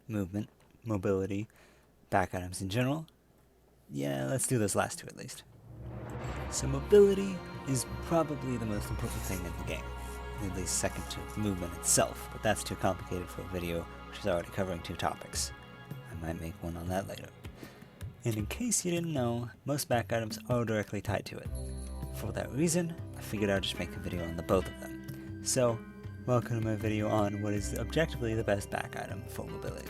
movement, mobility, back items in general. Yeah, let's do those last two at least. So mobility is probably the most important thing in the game, at least second to movement itself, but that's too complicated for a video which is already covering two topics. I might make one on that later. And in case you didn't know, most back items are directly tied to it. For that reason, I figured I'd just make a video on the both of them. So, welcome to my video on what is objectively the best back item for mobility.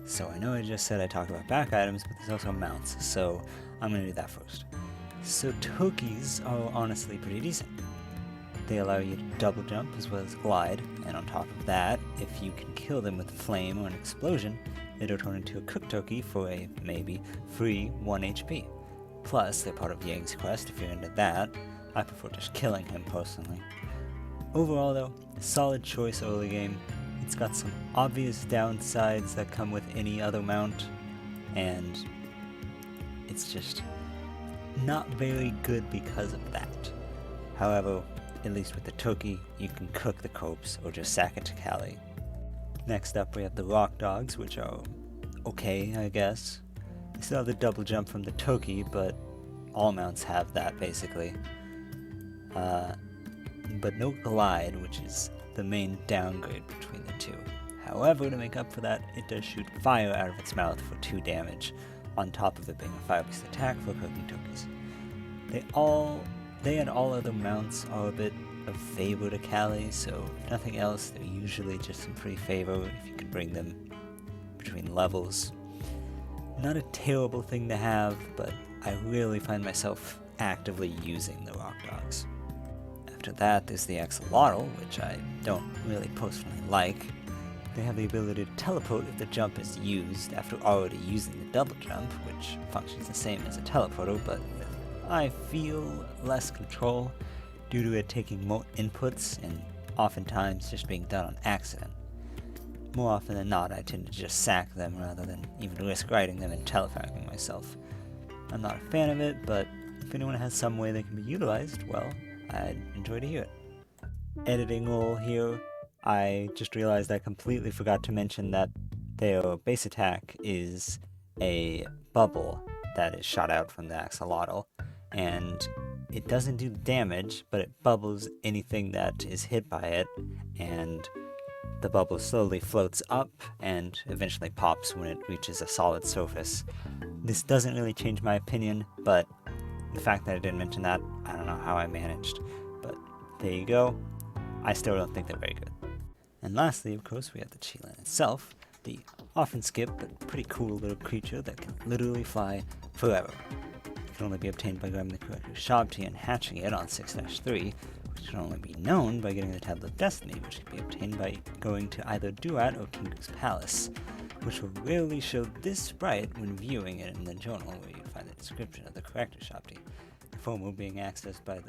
So I know I just said I talked about back items, but there's also mounts, so I'm going to do that first. So Tokis are honestly pretty decent. They allow you to double jump as well as glide, and on top of that, if you can kill them with a flame or an explosion, it'll turn into a cooked Toki for a, maybe, free 1 HP. Plus, they're part of Yang's quest if you're into that. I prefer just killing him personally. Overall though, a solid choice early game. It's got some obvious downsides that come with any other mount, and it's just not very good because of that. However, at least with the Toki, you can cook the corpse or just sack it to Kali. Next up we have the Rock Dogs, which are okay, I guess. They still have the double jump from the Toki, but all mounts have that basically. But no glide, which is the main downgrade between the two. However, to make up for that, it does shoot fire out of its mouth for 2 damage, on top of it being a fire-based attack for cooking Tokis. They and all other mounts are a bit of favor to Kali, so if nothing else, they're usually just in pretty favor if you can bring them between levels. Not a terrible thing to have, but I really find myself actively using the Rock Dogs. After that, there's the Axolotl, which I don't really personally like. They have the ability to teleport if the jump is used after already using the double jump, which functions the same as a teleporter, but with, I feel, less control due to it taking more inputs and oftentimes just being done on accident. More often than not, I tend to just sack them rather than even risk riding them and teleporting myself. I'm not a fan of it, but if anyone has some way they can be utilized, well, I'd enjoy to hear it. Editing roll here, I just realized I completely forgot to mention that their base attack is a bubble that is shot out from the Axolotl, and it doesn't do damage, but it bubbles anything that is hit by it, and the bubble slowly floats up and eventually pops when it reaches a solid surface. This doesn't really change my opinion, but the fact that I didn't mention that, I don't know how I managed, but there you go. I still don't think they're very good. And lastly, of course, we have the Qilin itself, the often skipped but pretty cool little creature that can literally fly forever. It can only be obtained by grabbing the correct Shabti and hatching it on 6-3, which can only be known by getting the Tablet of Destiny, which can be obtained by going to either Duat or King's Palace, which will rarely show this sprite when viewing it in the journal where you find the description of the corrector Shabti, the former being accessed by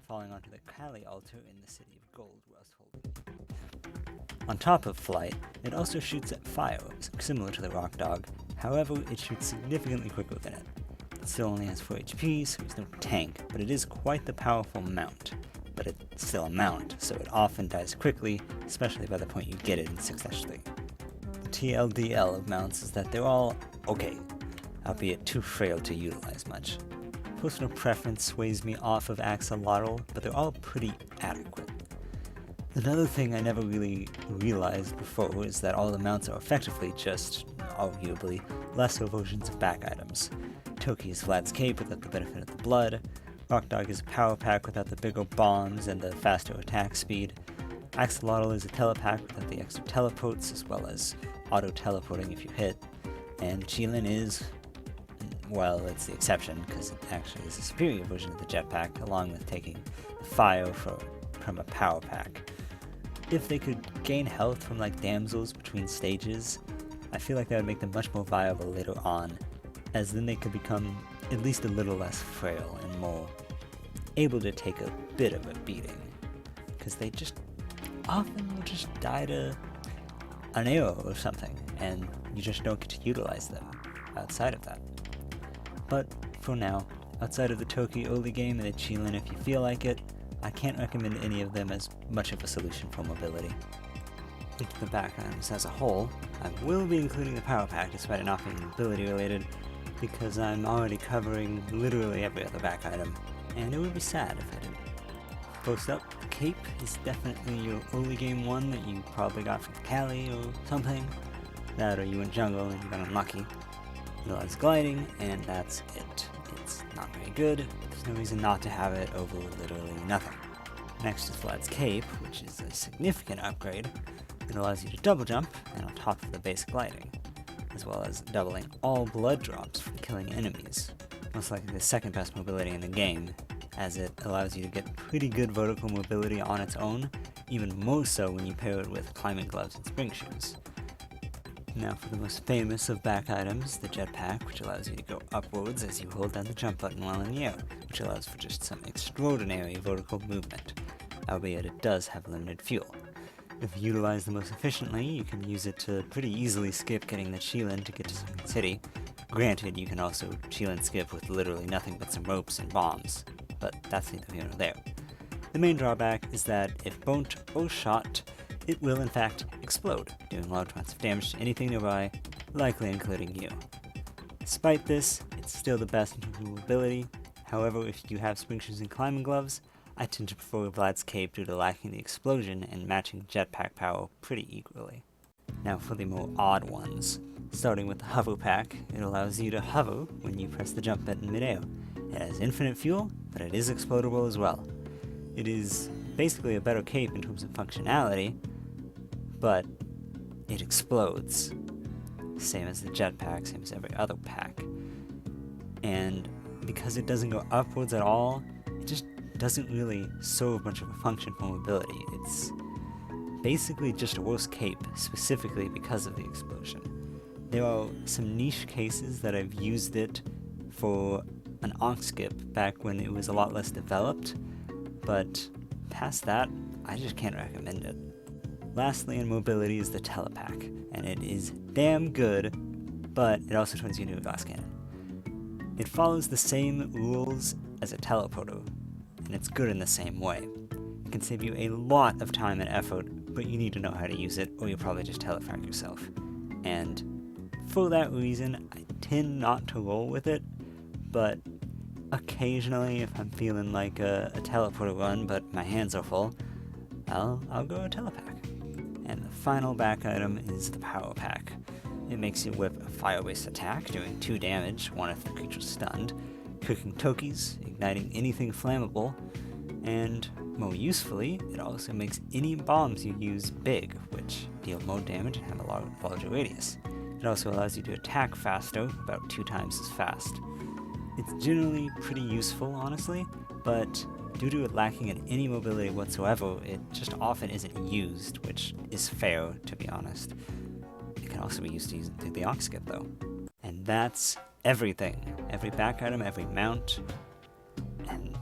falling onto the Kali altar in the City of Gold whilst holding it. On top of flight, it also shoots at fire, similar to the Rock Dog, however it shoots significantly quicker than it. It still only has 4 HP, so it's no tank, but it is quite the powerful mount. But it's still a mount, so it often dies quickly, especially by the point you get it in 6-3. The TLDL of mounts is that they're all okay, albeit too frail to utilize much. Personal preference sways me off of Axolotl, but they're all pretty adequate. Another thing I never really realized before is that all the mounts are effectively just, arguably, lesser versions of back items. Toki is Vlad's cape without the benefit of the blood, Rock Dog is a power pack without the bigger bombs and the faster attack speed, Axolotl is a telepack without the extra teleports as well as auto-teleporting if you hit, and Qilin is, well, it's the exception because it actually is a superior version of the jetpack along with taking fire from a power pack. If they could gain health from like damsels between stages, I feel like that would make them much more viable later on, as then they could become at least a little less frail and more able to take a bit of a beating, because they just often will just die to an arrow or something, and you just don't get to utilize them outside of that. But for now, outside of the Toki early game and the Qilin if you feel like it, I can't recommend any of them as much of a solution for mobility. into the back items as a whole, I will be including the power pack despite it not being ability related, because I'm already covering literally every other back item, and it would be sad if I didn't. Post up, the cape is definitely your early game one that you probably got from Callie or something. That or you went jungle and you got unlucky. It allows gliding, and that's it. It's not very good, but there's no reason not to have it over literally nothing. Next is Vlad's cape, which is a significant upgrade. It allows you to double jump, and on top of the basic gliding, as well as doubling all blood drops from killing enemies. Most likely the second best mobility in the game, as it allows you to get pretty good vertical mobility on its own, even more so when you pair it with climbing gloves and spring shoes. Now for the most famous of back items, the jetpack, which allows you to go upwards as you hold down the jump button while in the air, which allows for just some extraordinary vertical movement, albeit it does have limited fuel. If utilized the most efficiently, you can use it to pretty easily skip getting the Shielan to get to Sunken City. Granted, you can also Shielan skip with literally nothing but some ropes and bombs, but that's neither here nor there. The main drawback is that if burnt or shot, it will in fact explode, doing large amounts of damage to anything nearby, likely including you. Despite this, it's still the best in terms of mobility. However, if you have spring shoes and climbing gloves, I tend to prefer Vlad's cape due to lacking the explosion and matching jetpack power pretty equally. Now for the more odd ones. Starting with the hover pack, it allows you to hover when you press the jump button midair. It has infinite fuel, but it is explodable as well. It is basically a better cape in terms of functionality, but it explodes. Same as the jetpack, same as every other pack. And because it doesn't go upwards at all, it just doesn't really serve much of a function for mobility. It's basically just a worse cape, specifically because of the explosion. There are some niche cases that I've used it for an onk skip back when it was a lot less developed, but past that, I just can't recommend it. Lastly in mobility is the telepack, and it is damn good, but it also turns you into a glass cannon. It follows the same rules as a teleporter, and it's good in the same way. It can save you a lot of time and effort, but you need to know how to use it, or you'll probably just telefrag yourself. And for that reason, I tend not to roll with it, but occasionally, if I'm feeling like a teleporter run, but my hands are full, I'll go a telepack. And the final back item is the power pack. It makes you whip a fire-based attack, doing 2 damage, 1 if the creature's stunned, cooking tokies, igniting anything flammable, and more usefully, it also makes any bombs you use big, which deal more damage and have a larger radius. It also allows you to attack faster, about 2 times as fast. It's generally pretty useful, honestly, but due to it lacking in any mobility whatsoever, it just often isn't used, which is fair, to be honest. It can also be used to use it through the onk skip, though. And that's everything. Every back item, every mount, and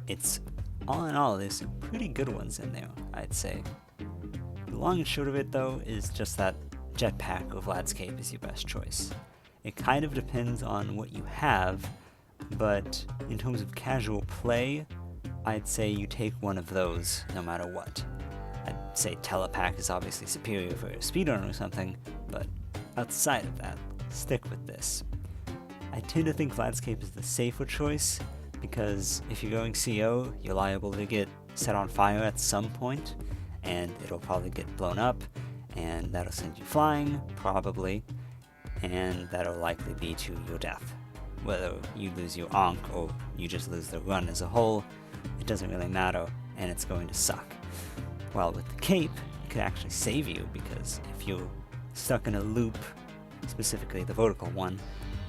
it's, all in all, there's some pretty good ones in there, I'd say. The long and short of it, though, is just that jetpack or Vlad's cape is your best choice. It kind of depends on what you have, but in terms of casual play, I'd say you take one of those no matter what. I'd say telepack is obviously superior for a speedrun or something, but outside of that, stick with this. I tend to think Vlad's cape is the safer choice, because if you're going CO, you're liable to get set on fire at some point, and it'll probably get blown up, and that'll send you flying, probably, and that'll likely be to your death. Whether you lose your onk or you just lose the run as a whole, it doesn't really matter, and it's going to suck. While with the cape, it could actually save you, because if you're stuck in a loop, specifically the vertical one,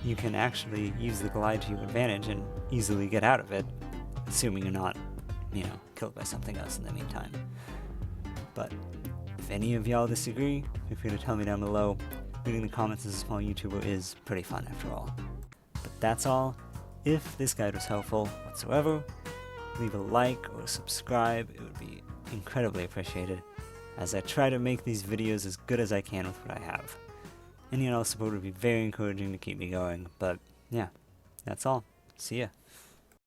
you can actually use the glide to your advantage and easily get out of it, assuming you're not, killed by something else in the meantime. But if any of y'all disagree, feel free to tell me down below. Reading the comments as a small YouTuber is pretty fun after all. But that's all. If this guide was helpful whatsoever, leave a like or subscribe. It would be incredibly appreciated, as I try to make these videos as good as I can with what I have. Any and all support would be very encouraging to keep me going, but yeah, that's all. See ya.